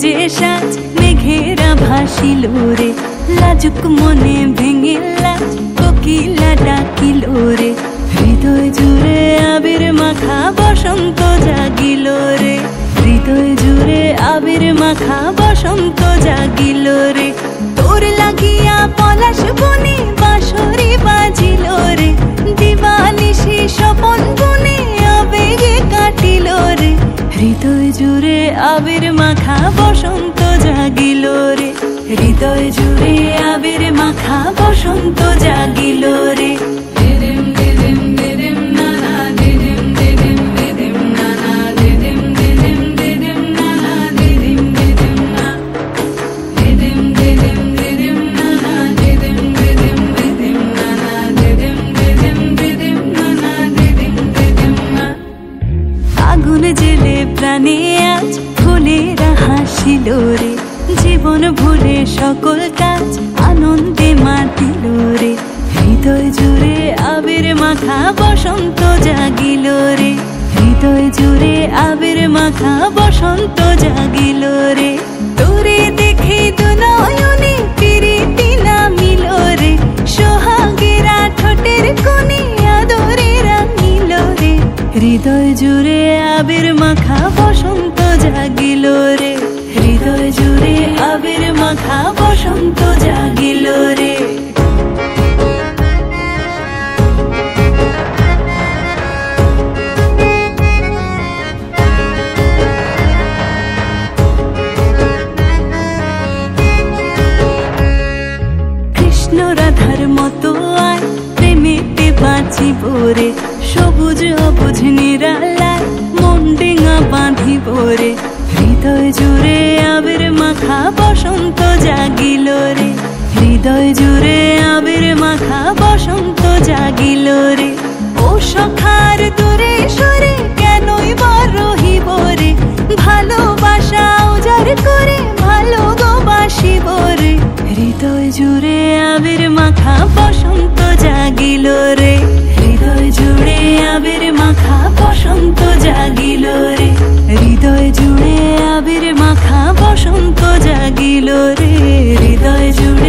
যে সাজ মেঘেরা ভাসিল রে, লাজুক মনে ভেঙে লাজ কোকিলা ডাকিল রে। হৃদয় জুড়ে আবির মাখা বসন্ত জাগিল রে, হৃদয় জুড়ে আবির মাখা বসন্ত জাগিল রে। তোর লাগিয়া পলাশ বনে বাঁশরি বাজিল রে, দিবানিশি স্বপন বনে আবেগে কাটিল রে। হৃদয় জুড়ে আবির মাখা বসন্ত জাগিল রে, হৃদয় জুড়ে আবির মাখা বসন্ত জাগিল রে। আগুন জেলে প্রাণে আজ ফুলেরা হাসিল রে, জীবন ভুলে সকল কাজ আনন্দে মাতিল রে। হৃদয় জুড়ে আবির মাখা বসন্ত জাগিল রে, হৃদয় জুড়ে আবির মাখা বসন্ত জাগিল রে। তোরে দেখে দু নয়নে প্রীতি নামিল রে, সোহাগেরা ঠোঁটের কোণে আদরে রাঙিল রে। হৃদয় জুড়ে আবির মাখা বসন্ত জাগিল রে, হৃদয় জুড়ে আবির মাখা বসন্ত জাগিল রে। কৃষ্ণ রাধার মতো আয় প্রেমেতে বাঁচিব রে, সবুজ অবুঝ নিরালায় মন ডিঙা বাঁধিব রে। হৃদয় জুড়ে আবির মাখা বসন্ত জাগিল রে, হৃদয় জুড়ে আবির মাখা বসন্ত জাগিল রে। ও সখার দূরে সরে কেনই বা রহিব রে, ভালোবাসা উজাড় করে ভালো গো বাসিব রে। হৃদয় জুড়ে আবির মাখা বসন্ত জাগিল রে, হৃদয় জুড়ে আবির মাখা বসন্ত জাগিল রে, হৃদয় জুড়ে আবির মাখা বসন্ত জাগিল রে, হৃদয় জুড়ে